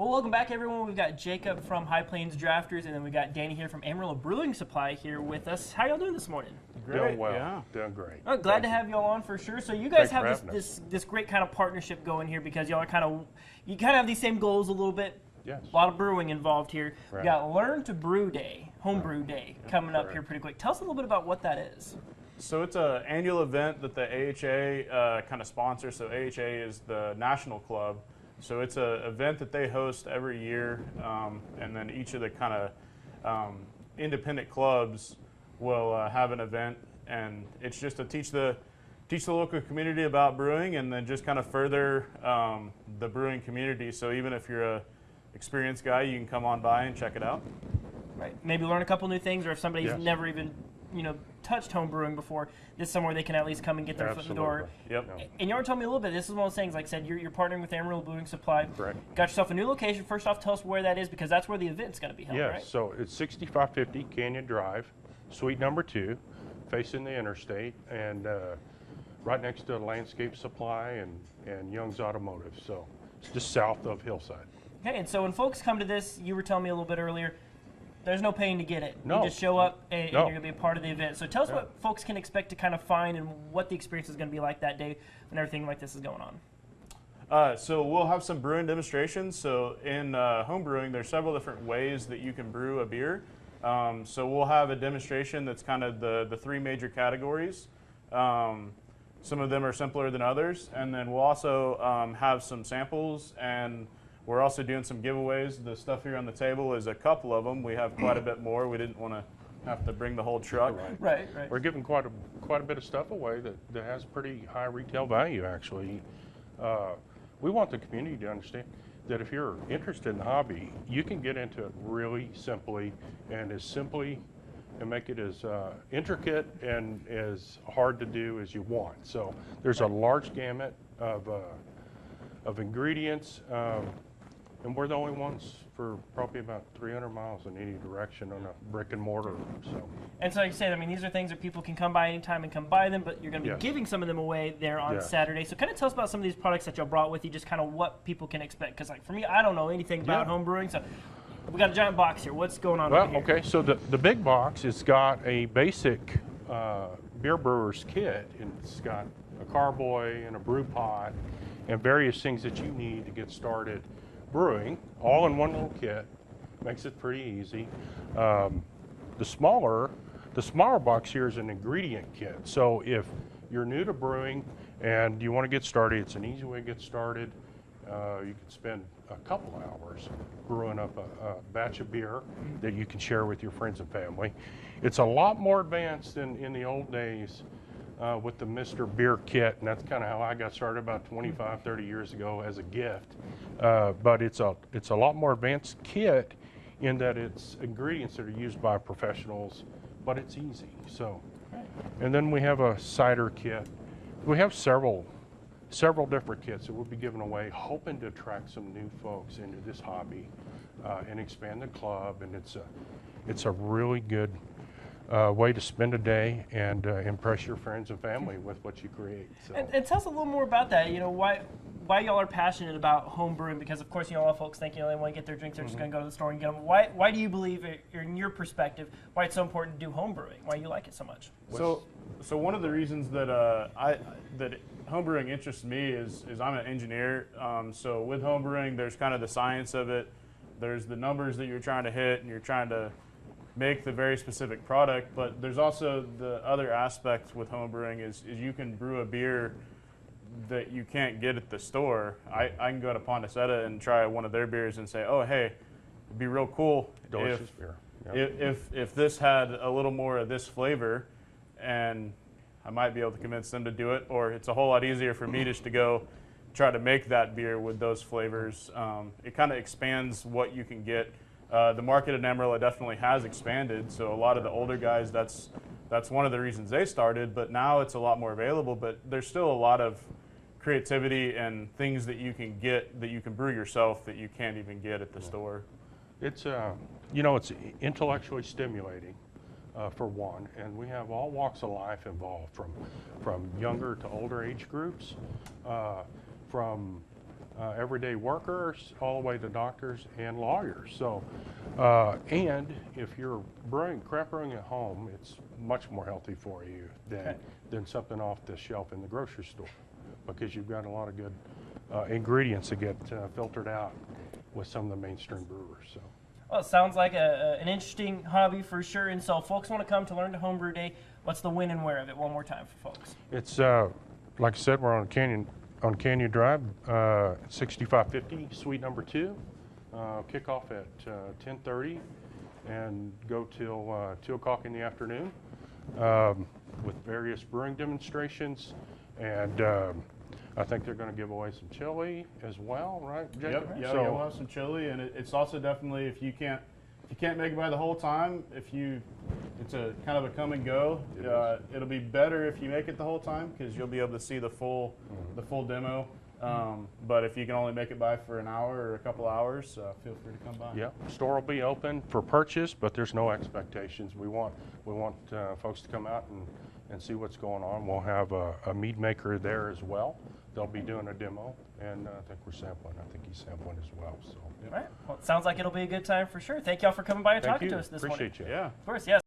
Well, welcome back, everyone. We've got Jacob from High Plains Drafters, and then we got Danny here from Amarillo Brewing Supply here with us. How y'all doing this morning? Doing well. Doing great. Oh, glad to have y'all on for sure. So you guys have this great kind of partnership going here because y'all are you kind of have these same goals a little bit. Yes. A lot of brewing involved here. Right. We got Learn to Brew Day, Homebrew Day, coming up here pretty quick. Tell us a little bit about what that is. So it's an annual event that the AHA kind of sponsors. So AHA is the national club. So it's an event that they host every year, and then each of the kind of independent clubs will have an event, and it's just to teach the local community about brewing, and then just kind of further the brewing community. So even if you're a experienced guy, you can come on by and check it out. Right. Maybe learn a couple new things, or if somebody's never even touched home brewing before, this is somewhere they can at least come and get their foot in the door. Yep. And you already told me a little bit. This is one of those things. Like I said, you're partnering with Amarillo Brewing Supply. Correct. Got yourself a new location. First off, tell us where that is because that's where the event's going to be held. Yes. Right? So it's 6550 Canyon Drive, Suite number 2, facing the interstate, and right next to Landscape Supply and Young's Automotive. So it's just south of Hillside. Okay. And so when folks come to this, you were telling me a little bit earlier, there's no paying to get it. No. You just show up and you're going to be a part of the event. So tell us what folks can expect to kind of find and what the experience is going to be like that day when everything like this is going on. So we'll have some brewing demonstrations. So in home brewing, there's several different ways that you can brew a beer. So we'll have a demonstration that's kind of the three major categories. Some of them are simpler than others. And then we'll also have some samples, and we're also doing some giveaways. The stuff here on the table is a couple of them. We have quite a bit more. We didn't want to have to bring the whole truck. Right. We're giving quite a bit of stuff away that has pretty high retail value, actually. We want the community to understand that if you're interested in the hobby, you can get into it really simply and make it as intricate and as hard to do as you want. So there's a large gamut of ingredients. And we're the only ones for probably about 300 miles in any direction on a brick and mortar. So. And so like you said, I mean, these are things that people can come by anytime and come buy them, but you're going to be giving some of them away there on Saturday. So kind of tell us about some of these products that y'all brought with you, just kind of what people can expect. Because like for me, I don't know anything about home brewing, so we got a giant box here. What's going on over here? Okay, so the big box has got a basic beer brewer's kit, and it's got a carboy and a brew pot and various things that you need to get started brewing, all in one little kit. Makes it pretty easy. The smaller box here is an ingredient kit. So if you're new to brewing and you want to get started, it's an easy way to get started. You can spend a couple hours brewing up a batch of beer that you can share with your friends and family. It's a lot more advanced than in the old days with the Mr. Beer kit, and that's kind of how I got started about 25, 30 years ago as a gift. But it's a lot more advanced kit in that it's ingredients that are used by professionals, but it's easy. So, and then we have a cider kit. We have several different kits that we'll be giving away, hoping to attract some new folks into this hobby and expand the club. And it's a really good way to spend a day and impress your friends and family with what you create. So. And tell us a little more about that. You know, why y'all are passionate about home brewing? Because of course, a lot of folks think they want to get their drinks, they're just going to go to the store and get them. Why do you believe, in your perspective, why it's so important to do home brewing? Why you like it so much? So one of the reasons that that home brewing interests me is I'm an engineer. So with home brewing, there's kind of the science of it. There's the numbers that you're trying to hit, and you're trying to make the very specific product. But there's also the other aspect with home brewing is you can brew a beer that you can't get at the store. I can go to Pondaseta and try one of their beers and say, oh, hey, it'd be real cool delicious beer. Yep. If this had a little more of this flavor, and I might be able to convince them to do it, or it's a whole lot easier for me just to go try to make that beer with those flavors. It kind of expands what you can get. The market in Amarillo definitely has expanded, so a lot of the older guys, that's one of the reasons they started, but now it's a lot more available, but there's still a lot of creativity and things that you can get, that you can brew yourself, that you can't even get at the store. It's it's intellectually stimulating for one, and we have all walks of life involved, from younger to older age groups, from everyday workers, all the way to doctors and lawyers. So, and if you're craft brewing at home, it's much more healthy for you than something off the shelf in the grocery store, because you've got a lot of good ingredients that get filtered out with some of the mainstream brewers. So. Well, it sounds like an interesting hobby for sure. And so, folks want to come to learn to Homebrew Day. What's the when and where of it? One more time for folks. It's like I said, we're on Canyon Drive, 6550 Suite number 2. Kickoff at 10:30 and go till 2 o'clock in the afternoon with various brewing demonstrations, and I think they're going to give away some chili as well, right, Jacob? Yep. Yeah, So, we'll have some chili, and it's also definitely, if you can't make it by the whole time, it's a kind of a come and go. It'll be better if you make it the whole time, because you'll be able to see the full demo. But if you can only make it by for an hour or a couple hours, feel free to come by. Yeah, store will be open for purchase, but there's no expectations. We want folks to come out and see what's going on. We'll have a mead maker there as well. They'll be doing a demo, and I think we're sampling. I think he's sampling as well. So. All right. Well, it sounds like it'll be a good time for sure. Thank y'all for coming by and talking to us this morning. Appreciate you. Yeah. Of course, yes.